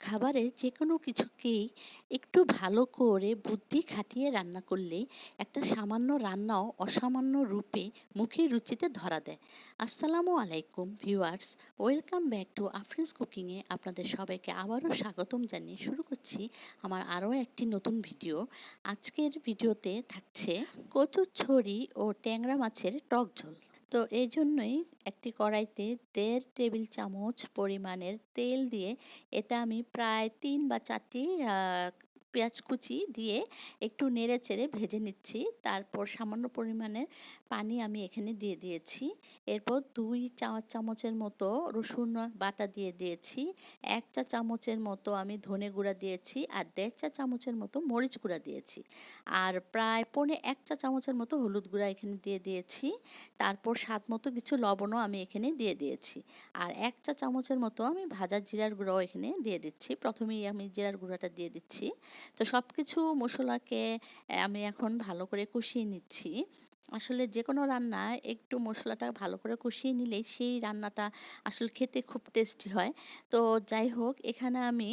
খাবারে যেকোনো কিছুকেই একটু ভালো করে বুদ্ধি খাটিয়ে রান্না করলে একটা সামান্য রান্নাও অসামান্য রূপে মুখের রুচিতে ধরা দেয়। আসসালামু আলাইকুম viewers, welcome back to Afrins কুকিংয়ে আপনাদের সবাইকে আবারও স্বাগতম জানিয়ে শুরু করছি আমার আরও একটি নতুন ভিডিও। আজকের ভিডিওতে থাকছে কচুরছড়ি ও ট্যাংরা মাছের টক ঝোল। তো এই জন্যই একটি কড়াইতে ১.৫ টেবিল চামচ পরিমাণের তেল দিয়ে এটা আমি প্রায় ৩ বা ৪টি পেঁয়াজ কুচি দিয়ে একটু নেড়ে চেড়ে ভেজে নিচ্ছি। তারপর সামান্য পরিমাণের পানি আমি এখানে দিয়ে দিয়েছি। এরপর ২ চা চামচের মতো রসুন বাটা দিয়ে দিয়েছি। ১ চা চামচের মতো আমি ধনে গুঁড়া দিয়েছি আর ১.৫ চা চামচের মতো মরিচ গুঁড়া দিয়েছি। আর প্রায় পৌনে ১ চা চামচের মতো হলুদ গুঁড়া এখানে দিয়ে দিয়েছি। তারপর স্বাদ মতো কিছু লবণও আমি এখানে দিয়ে দিয়েছি। আর ১ চা চামচের মতো আমি ভাজা জিরার গুঁড়াও এখানে দিয়ে দিচ্ছি। প্রথমেই আমি জিরার গুঁড়াটা দিয়ে দিচ্ছি। তো সবকিছু মসলাকে আমি এখন ভালো করে কষিয়ে নিচ্ছি। আসলে যেকোনো রান্নায় একটু মসলাটা ভালো করে কষিয়ে নিলেই সেই রান্নাটা আসলে খেতে খুব টেস্টি হয়। তো যাই হোক, এখানে আমি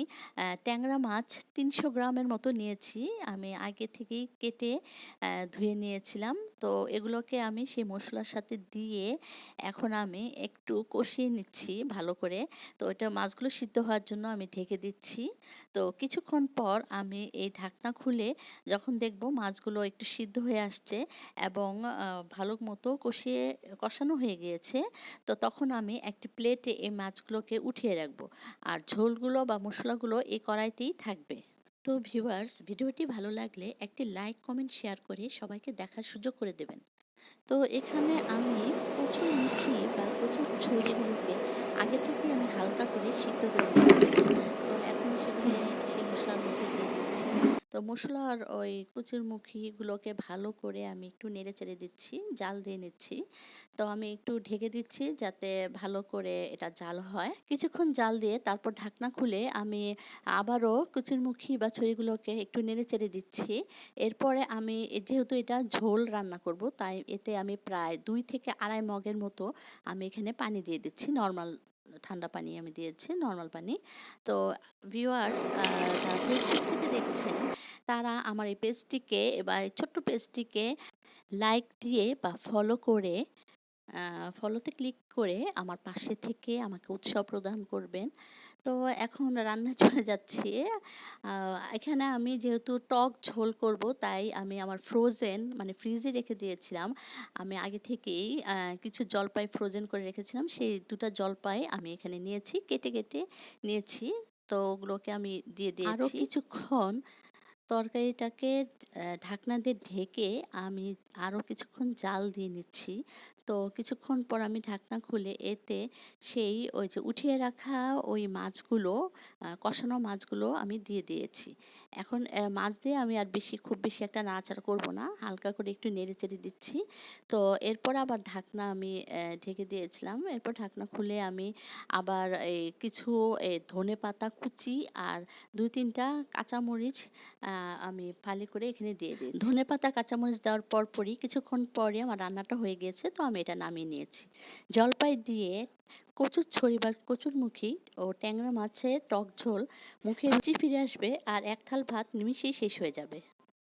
ট্যাংরা মাছ ৩০০ গ্রামের মতো নিয়েছি। আমি আগে থেকেই কেটে ধুয়ে নিয়েছিলাম। তো এগুলোকে আমি সেই মসলার সাথে দিয়ে এখন আমি একটু কষিয়ে নিচ্ছি ভালো করে। তো এটা মাছগুলো সিদ্ধ হওয়ার জন্য আমি ঢেকে দিচ্ছি। তো কিছুক্ষণ পর আমি এই ঢাকনা খুলে যখন দেখব মাছগুলো একটু সিদ্ধ হয়ে আসছে এবং ভালো মতো কষানো হয়ে গিয়েছে, তো তখন আমি একটি প্লেটে এই মাছগুলোকে উঠিয়ে রাখবো। আর ঝোলগুলো বা মশলাগুলো এই কড়াইতেই থাকবে। তো ভিউয়ার্স, ভিডিওটি ভালো লাগলে একটি লাইক, কমেন্ট, শেয়ার করে সবাইকে দেখার সুযোগ করে দেবেন। তো এখানে আমি কচুরমুখী বা কচুর ছড়িগুলোকে আগে থেকেই আমি হালকা করে সিদ্ধ করে রেখেছিলাম। তো এখন সেগুলো সেই মসলার মধ্যে দিয়ে দিচ্ছি। তো মসলার ওই কচুরমুখীগুলোকে ভালো করে আমি একটু নেড়ে চেড়ে দিচ্ছি, জাল দিয়ে নিচ্ছি। তো আমি একটু ঢেকে দিচ্ছি যাতে ভালো করে এটা জাল হয়। কিছুক্ষণ জাল দিয়ে তারপর ঢাকনা খুলে আমি আবারও কচুরমুখী বা ছড়িগুলোকে একটু নেড়ে চেড়ে দিচ্ছি। এরপরে আমি যেহেতু এটা ঝোল রান্না করব, তাই এতে আমি প্রায় ২ থেকে ২.৫ মগের মতো আমি এখানে পানি দিয়ে দিচ্ছি। নরমাল ঠান্ডা পানি আমি দিয়েছি, নরমাল পানি। তো ভিউয়ার্স, যারা ফেসবুক থেকে দেখছেন তারা আমার এই পেজটিকে বা এই ছোট্ট পেজটিকে লাইক দিয়ে বা ফলো করে ফলোতে ক্লিক করে আমার পাশে থেকে আমাকে উৎসাহ প্রদান করবেন। তো এখন রান্নায় চলে যাচ্ছি। এখানে আমি যেহেতু টক ঝোল করব, তাই আমি আমার ফ্রোজেন মানে ফ্রিজে রেখে দিয়েছিলাম। আমি আগে থেকেই কিছু জলপাই ফ্রোজেন করে রেখেছিলাম। সেই ২ টা জলপাই আমি এখানে নিয়েছি, কেটে নিয়েছি। তো ওগুলোকে আমি দিয়ে আরও দিয়েছি। কিছুক্ষণ তরকারিটাকে ঢাকনা দিয়ে ঢেকে আমি আরও কিছুক্ষণ জাল দিয়ে নিচ্ছি। তো কিছুক্ষণ পর আমি ঢাকনা খুলে এতে সেই ওই যে উঠিয়ে রাখা ওই মাছগুলো, কষানো মাছগুলো আমি দিয়ে দিয়েছি। এখন মাছ দিয়ে আমি আর খুব বেশি একটা নাড়াচাড়া করব না। হালকা করে একটু নেড়েচেড়ে দিচ্ছি। তো এরপর আবার ঢাকনা আমি ঢেকে দিয়েছিলাম। এরপর ঢাকনা খুলে আমি আবার কিছু ধনেপাতা কুচি আর ২-৩ টা কাঁচামরিচ আমি ফালি করে এখানে দিয়ে দিয়েছি। ধনেপাতা, কাঁচামরিচ দেওয়ার পরপরই কিছুক্ষণ পরে আমার রান্নাটা হয়ে গিয়েছে। তো আমি এটা নামিয়ে নিয়েছি। জলপাই দিয়ে কচুরছড়ি বা কচুরমুখী ও ট্যাংরা মাছের টক ঝোল মুখে রুচি ফিরে আসবে আর এক থাল ভাত নিমিষেই শেষ হয়ে যাবে।